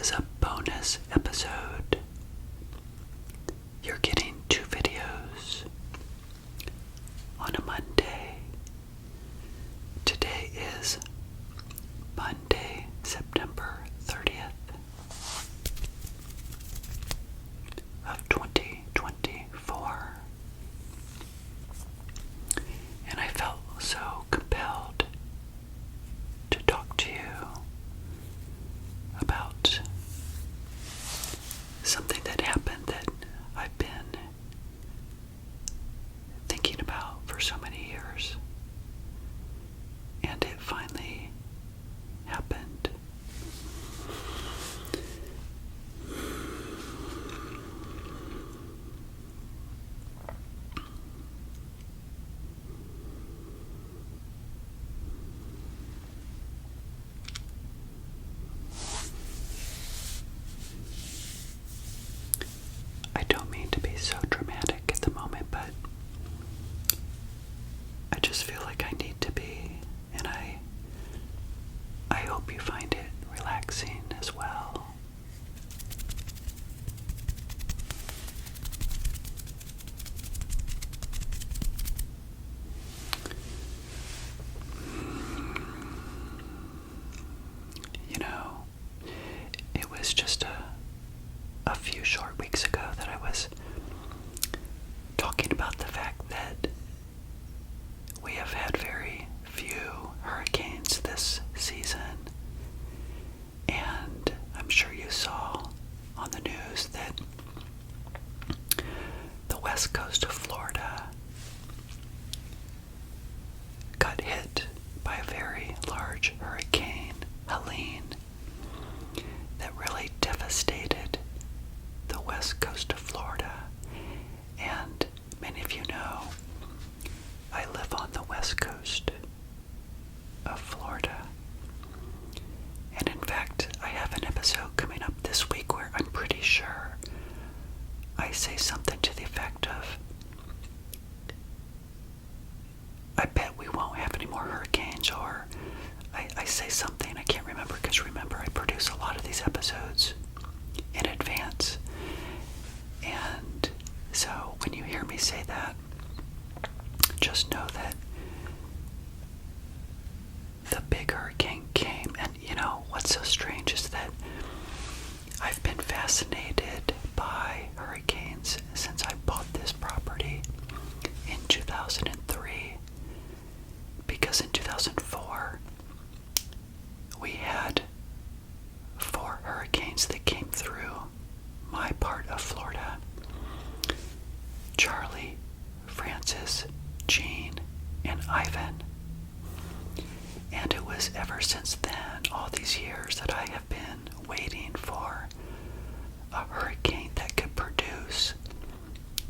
is a bonus episode. You're getting 2 videos on a Monday. Today is Monday, September 30th of 2024. And I felt so compelled to talk to you about something that happened that I've been thinking about for so many years. And it finally happened. I don't mean to be so dramatic at the moment, but I just feel like I need to be, and I hope you find it relaxing as well. You know, it was just a few short weeks ago that I was talking about the fact that we have had very few hurricanes this season. And I'm sure you saw on the news that the west coast of Florida got hit by a very large Hurricane Helene that really devastated the west coast of Florida. And many of you know I live on the west coast of Florida. And in fact, I have an episode coming up this week where I'm pretty sure I say something to the effect of, I bet we won't have any more hurricanes, or I say something, I can't remember, because remember, I produce a lot of these episodes in advance. And so when you hear me say that, just know that the big hurricane came. And you know what's so strange is that I've been fascinated by hurricanes since I bought this property in 2003, because in 2004 we had 4 hurricanes that came through my part of Florida: Charlie, Francis, Jean, and Ivan. And it was ever since then, all these years, that I have been waiting for a hurricane that could produce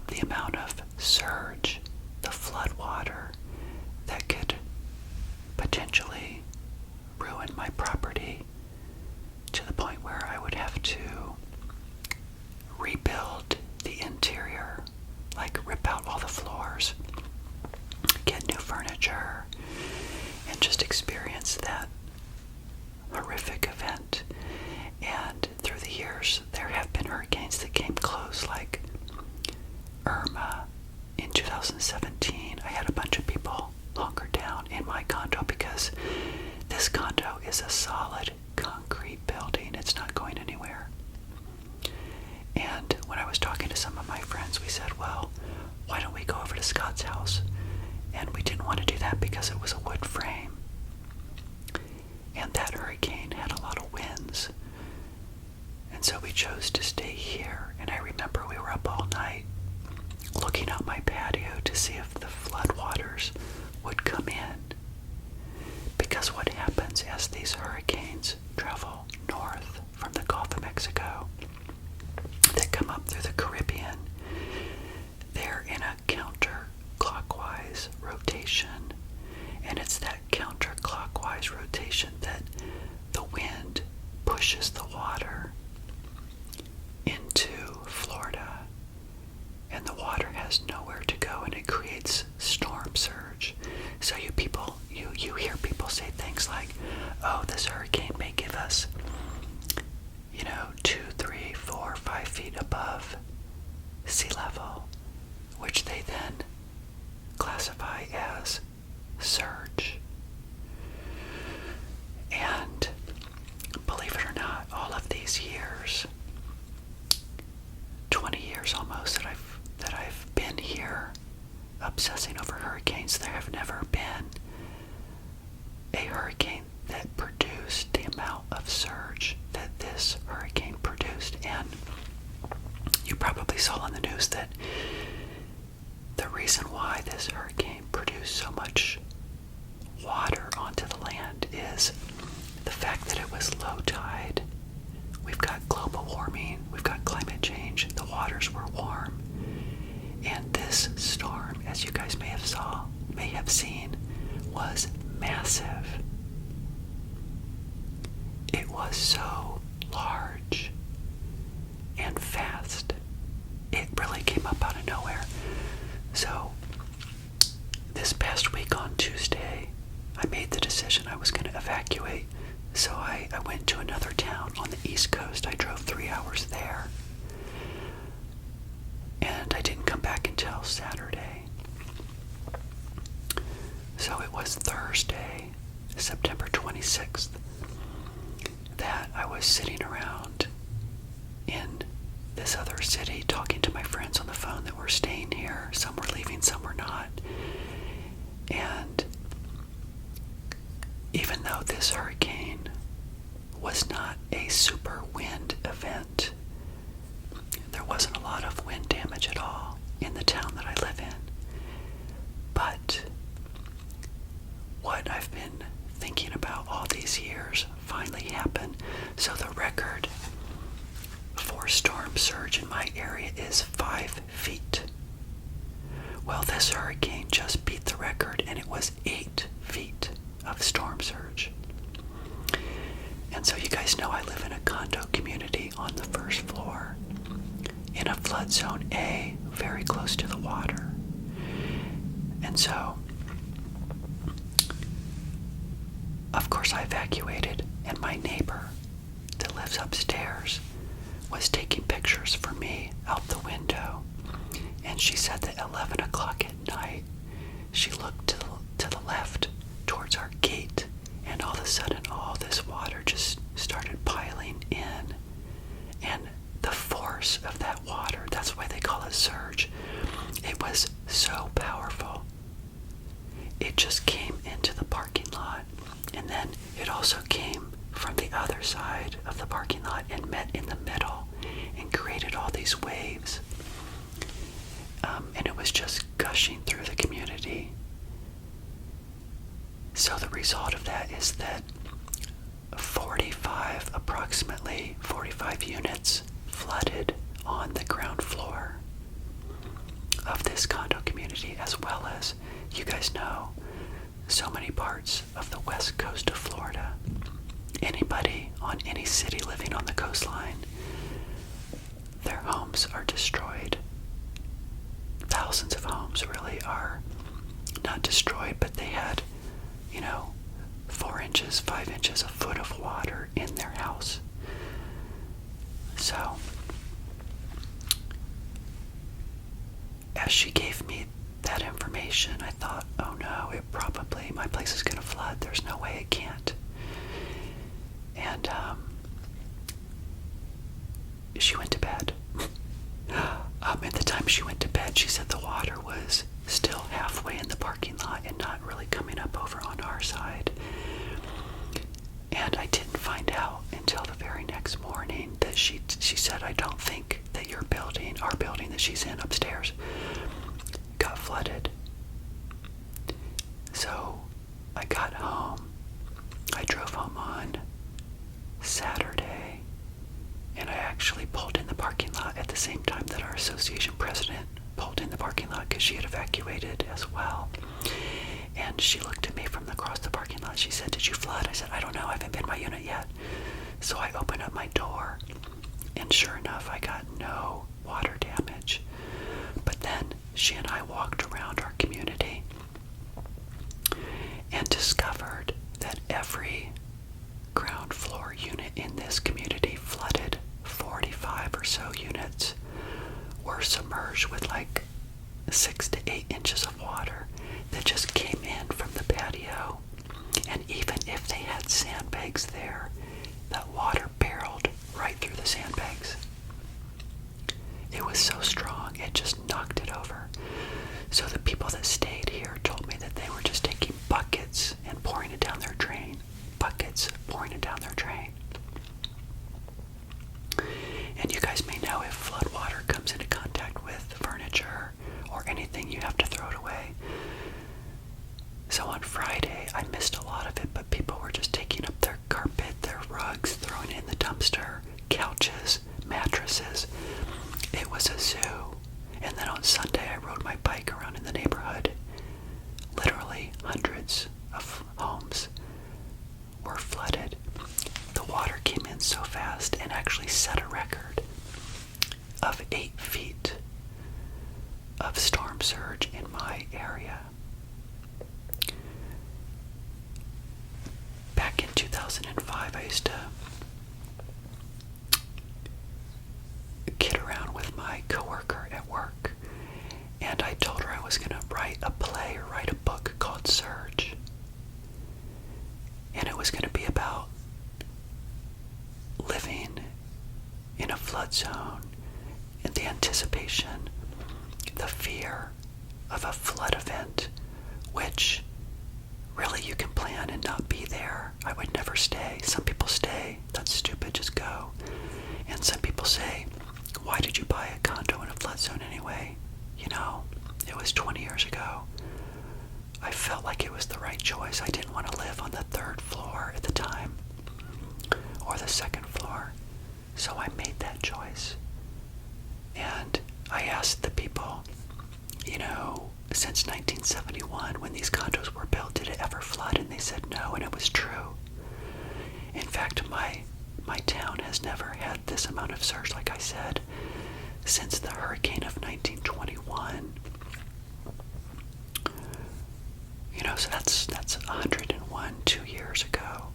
the amount of surge, the flood water, that could potentially ruin my property to the point where I would have to rebuild the interior, like rip out all the floors, get new furniture, and just experience that horrific event. And through the years, there have been hurricanes that came close, like Irma in 2017. I had a bunch of people hunkered down in my condo because this condo is a solid concrete building. It's not going anywhere. And when I was talking to some of my friends, we said, well, why don't we go over to Scott's house? And we didn't want to do that because it was a wood frame. And that hurricane had a lot of winds. And so we chose to stay here. And I remember we were up all night looking out my patio to see if the floodwaters would come in. Because what happens as these hurricanes travel north from the Gulf of Mexico, that come up through the Caribbean, they're in a counterclockwise rotation. And it's that counterclockwise rotation that the wind pushes the water into Florida. And the water has nowhere to go, and it creates storm surge. So you hear people say things like, oh, this hurricane may give us, knows that the reason why this hurricane produced so much water onto the land is the fact that it was low tide. We've got global warming, we've got climate change, the waters were warm, and this storm, as you guys may have seen, was massive. It was so large and fast. It really came up out of nowhere. So this past week on Tuesday, I made the decision I was going to evacuate. So I went to another town on the East Coast. I drove 3 hours there. And I didn't come back until Saturday. So it was Thursday, September 26th, that I was sitting around in this other city talking to my friends on the phone that were staying here. Some were leaving, some were not. And even though this hurricane was not a super wind event, there wasn't a lot of wind damage at all in the town that I live in. But what I've been thinking about all these years finally happened. So the record for storm surge in my area is 5 feet. Well, this hurricane just beat the record, and it was 8 feet of storm surge. And so you guys know I live in a condo community on the first floor in a flood zone A, very close to the water. And so, of course, I evacuated, and my neighbor that lives upstairs was taking pictures for me out the window. And she said that 11 o'clock at night, she looked to the left towards our gate, and all of a sudden all this water just started piling in. And the force of that water, that's why they call it surge, it was so powerful. It just came into the parking lot, and then it also came from the other side of the parking lot and met in the middle and created all these waves. And it was just gushing through the community. So the result of that is that approximately 45 units flooded on the ground floor of this condo community, as well as, you guys know, so many parts of the west coast of Florida. Anybody on any city living on the coastline, their homes are destroyed. Thousands of homes really are not destroyed, but they had, 4 inches, 5 inches, a foot of water in their house. So, as she gave me that information, I thought, oh no, my place is going to flood. There's no way it can't. And she went to bed. At the time she went to bed, she said the water was still halfway in the parking lot and not really coming up over on our side. And I didn't find out until the very next morning that she said, I don't think that our building that she's in upstairs, got flooded. So I got home. I drove home on Saturday, and I actually pulled in the parking lot at the same time that our association president pulled in the parking lot because she had evacuated as well. And she looked at me from across the parking lot. She said, did you flood? I said, I don't know. I haven't been in my unit yet. So I opened up my door, and sure enough, I got no water damage. But then she and I walked around our community and discovered that every ground floor unit in this community flooded. 45 or so units were submerged with like 6 to 8 inches of water that just came in from the patio. And even if they had sandbags there, that water barreled right through the sandbags. It was so strong, it just knocked it over. So the people that stayed here told me that they were just taking buckets and pouring it down their drain. Buckets pouring it down their drain. And you guys may know if flood water comes into contact with services. It was a zoo. And then on Sunday, I rode my bike around in the neighborhood. Literally hundreds of homes were flooded. The water came in so fast and actually set a record of 8 feet of storm surge in my area. Back in 2005, I used to kid around with my coworker at work, and I told her I was going to write a play or write a book called Surge. And it was going to be about living in a flood zone and the anticipation, the fear of a flood event, which really you can plan and not be there. I would never stay. Some people stay. That's stupid. Just go. And some people say, why did you buy a condo in a flood zone anyway? You know, it was 20 years ago. I felt like it was the right choice. I didn't want to live on the 3rd floor at the time, or the 2nd floor. So I made that choice. And I asked the people, you know, since 1971, when these condos were built, did it ever flood? And they said no, and it was true. In fact, my town has never had this amount of surge, like I said, since the hurricane of 1921. You know, so that's 101, 2 years ago.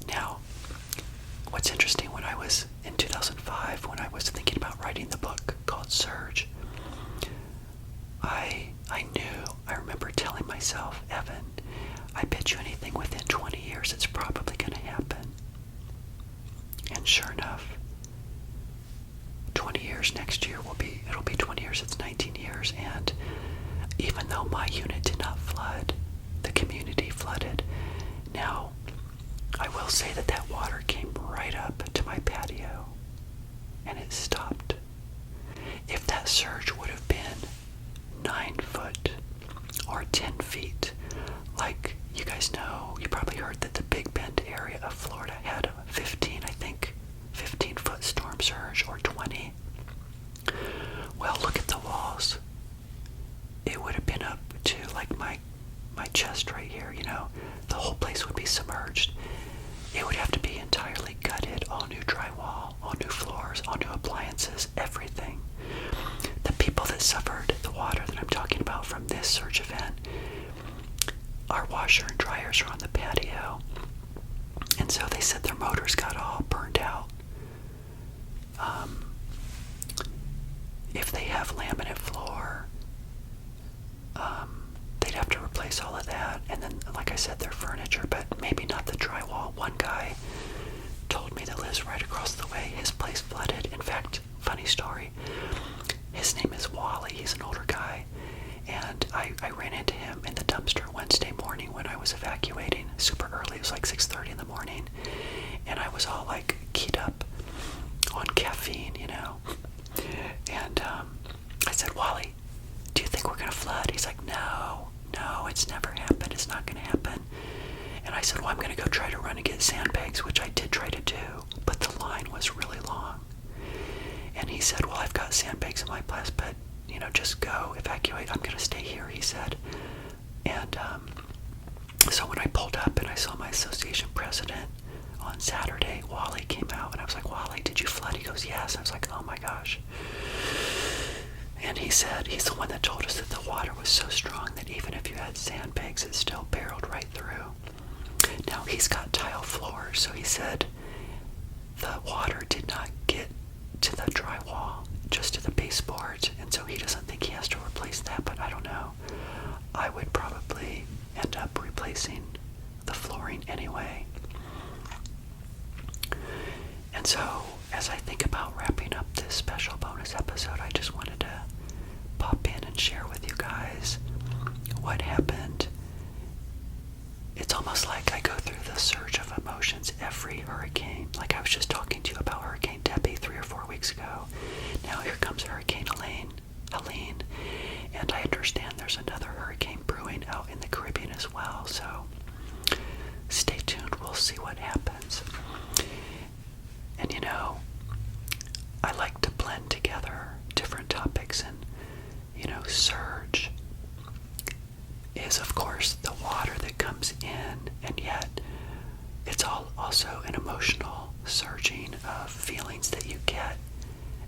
Now, what's interesting, when I was in 2005, when I was thinking about writing the book called Surge, I remember telling myself, Evan, I bet you anything within 20 years it's probably going to happen. And sure enough, 20 years next year it'll be 20 years, it's 19 years, and even though my unit did not flood, the community flooded. Now, I will say that water came right up to my patio, and it stopped. If that surge would have been 9 foot or 10 feet, like you guys know, you probably heard that the Big Bend area of Florida had a 15-foot storm surge, or 20. Well, look at the walls. It would have been up to like my chest right here, you know. The whole place would be submerged. It would have to be entirely gutted, all new drywall, all new floors, all new appliances, everything. The people that suffered the water that I'm talking about from this surge event, our washer and dryers are on the patio, and so they said their motors got all burned out. If they have laminate floor, they'd have to replace all of that, and then, like I said, their furniture, but maybe not the drywall. One guy told me that lives right across the way, his place flooded. In fact, funny story, his name is Wally. He's an older guy, and I ran into him in the dumpster Wednesday morning when I was evacuating super early. It was like 6:30 in the morning, and I was all like keyed up on caffeine, you know. And I said, Wally, do you think we're gonna flood? He's like, no, it's never happened. It's not gonna happen. And I said, well, I'm gonna go try to run and get sandbags, which I did try to do, but the line was really long. And he said, well, I've got sandbags in my place, but, you know, just go evacuate. I'm going to stay here, he said. And so when I pulled up and I saw my association president on Saturday, Wally came out, and I was like, Wally, did you flood? He goes, yes. I was like, oh my gosh. And he said, he's the one that told us that the water was so strong that even if you had sandbags, it still barreled right through. Now, he's got tile floors, so he said the water did not get to the drywall, just to the baseboards, and so he doesn't think he has to replace that, but I don't know. I would probably end up replacing the flooring anyway. And so, as I think about wrapping up this special bonus episode, I just wanted to pop in and share with you guys what happened. It's almost like I go through the surge of emotions every hurricane. Like I was just talking to you about Hurricane Debbie 3 or 4 weeks ago. Now here comes Hurricane Helene, and I understand there's another hurricane brewing out in the Caribbean as well. So stay tuned. We'll see what happens. And you know, an emotional surging of feelings that you get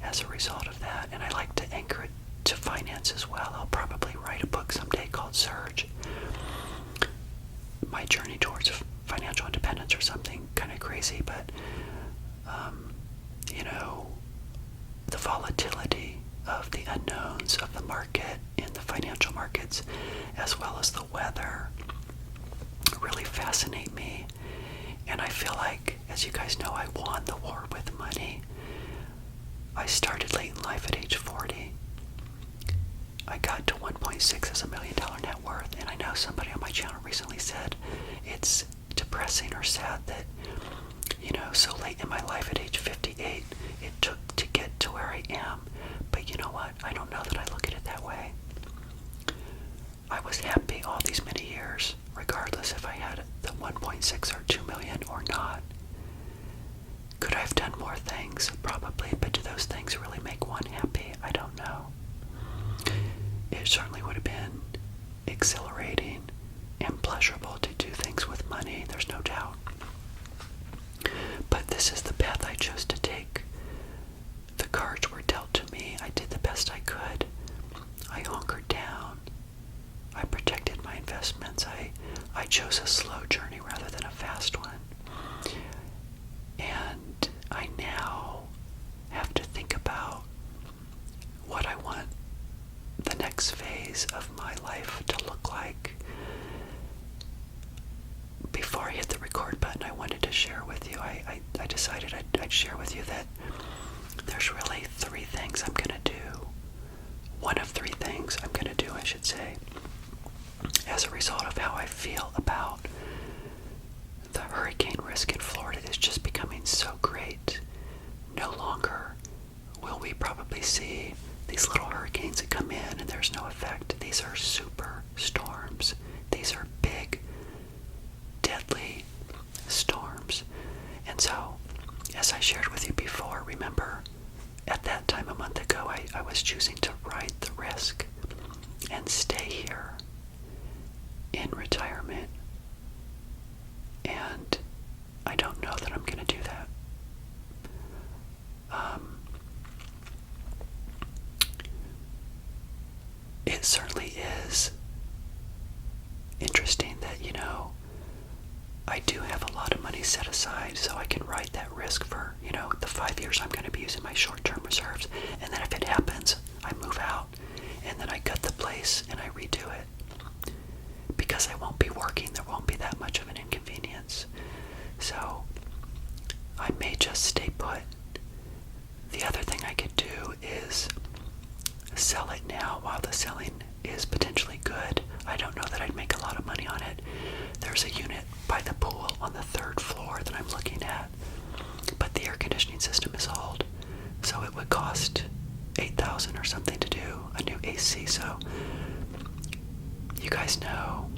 as a result of that. And I like to anchor it to finance as well. I'll probably write a book someday called Surge, My Journey Towards Financial Independence, or something kind of crazy. But you know, the volatility of the unknowns of the market in the financial markets, as well as the weather, really fascinate me. And I feel like, as you guys know, I won the war with money. I started late in life at age 40. I got to 1.6 as $1 million net worth, and I know somebody on my channel recently said it's depressing or sad that, you know, so late in my life at age 58, it took to get to where I am. But you know what? I don't know that I look at it that way. I was happy all these many years, regardless if I had the 1.6 or 2 million or not. Could I have done more things? Probably, but do those things really make one happy? I don't know. It certainly would have been exhilarating and pleasurable to do things with money, there's no doubt. But this is the path I chose to take. The cards were dealt to me. I did the best I could. I hunkered down. I protected my investments. I chose a slow journey rather than a fast one. And I now have to think about what I want the next phase of my life to look like. Before I hit the record button, I wanted to share with you, I decided I'd share with you that there's really 3 things I'm going to do. One of 3 things I'm going to do, I should say, as a result of how I feel about the hurricane risk in Florida is just becoming so great. No longer will we probably see these little hurricanes that come in and there's no effect. These are super storms. These are big, deadly storms. And so, as I shared with you before, remember, at that time a month ago, I was choosing to ride the risk and stay here in retirement. And I don't know that I'm going to do that. It certainly is interesting that, you know, I do have a lot of money set aside so I can ride that risk for, you know, the 5 years I'm going to be using my short-term reserves. And then if it happens, I move out and then I gut the place and I redo it. Because I won't be working, there won't be that much of an inconvenience. So I may just stay put. The other thing I could do is sell it now while the selling is potentially good. I don't know that I'd make a lot of money on it. There's a unit by the pool on the 3rd floor that I'm looking at, but the air conditioning system is old, so it would cost $8,000 or something to do a new AC. So you guys know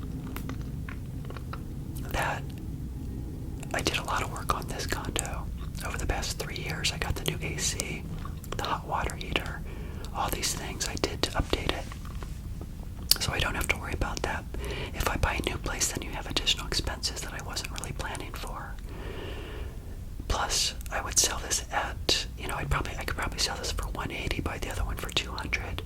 that I did a lot of work on this condo over the past 3 years. I got the new AC, the hot water heater, all these things I did to update it. So I don't have to worry about that. If I buy a new place, then you have additional expenses that I wasn't really planning for. Plus, I would sell this at, you know, I could probably sell this for $180, buy the other one for $200.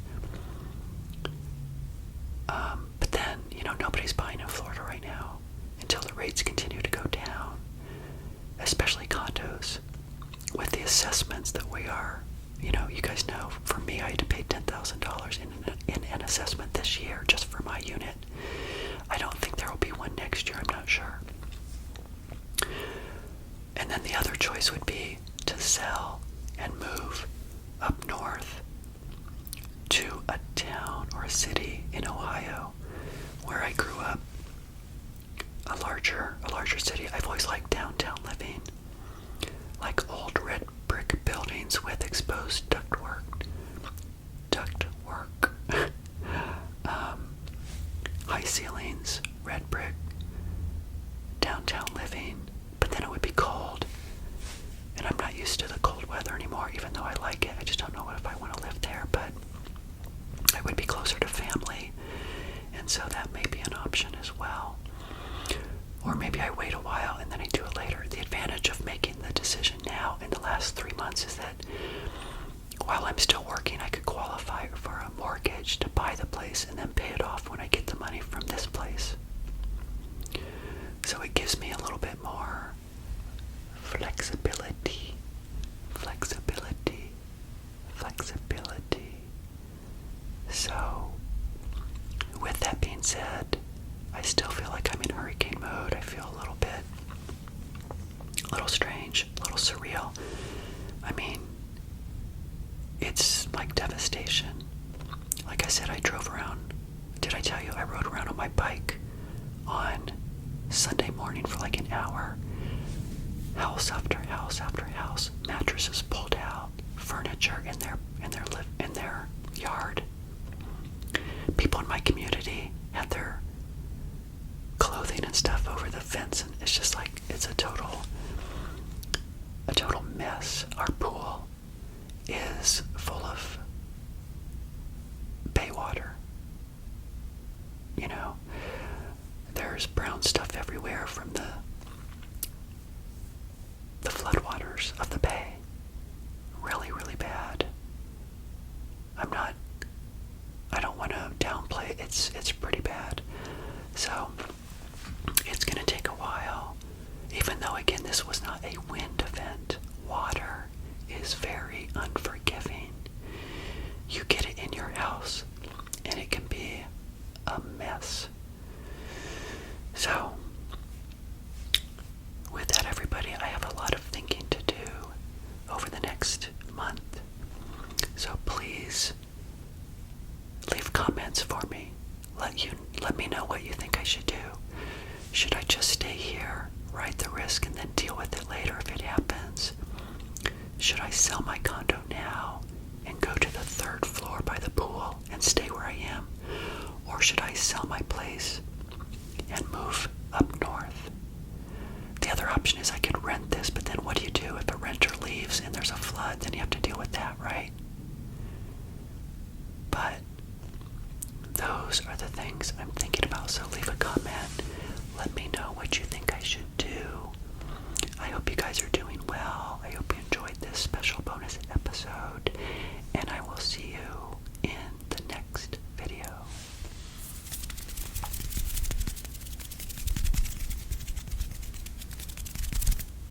But then, you know, nobody's buying in Florida right now until the rates continue to go down, especially condos, with the assessments that we are. You know, you guys know, for me, I had to pay $10,000 in an assessment this year just for my unit. I don't think there will be one next year, I'm not sure. And then the other choice would be to sell and move up north to a town or a city in Ohio where I grew up. A larger city. I've always liked downtown living, like old red brick buildings with exposed ductwork, high ceilings, red brick, downtown living. But then it would be cold, and I'm not used to the cold weather anymore, even though I like it. I just don't know if I want to live there, but I would be closer to family, and so that may be an option as well. Or maybe I wait a while and then I do it later. The advantage of A little strange, a little surreal. I mean, it's like devastation. Like I said, I drove around. Did I tell you I rode around on my bike on Sunday morning for like an hour? House after house after house, mattresses pulled out, furniture in their yard. People in my community had their clothing and stuff over the fence, and it's just like it's a total mess. Our pool is full of bay water. You know, there's brown stuff everywhere from the floodwaters of the bay. Really, really bad. I don't want to downplay it. It's pretty bad. So, it's going to take a while. Even though, again, this was not a wind event, water is very unforgiving. You get it in your house, and it can be a mess. So, with that, everybody, I have a lot of thinking to do over the next month. So please leave comments for me. Let me know what you think I should do. Should I just stay here, ride the risk, and then deal with it later if it happens? Should I sell my condo now and go to the 3rd floor by the pool and stay where I am? Or should I sell my place and move up north? The other option is I could rent this, but then what do you do if a renter leaves and there's a flood? Then you have to deal with that, right? But those are the things I'm thinking about, so leave a comment. Let me know what you think I should do. I hope you guys are doing well. I hope you enjoyed this special bonus episode, and I will see you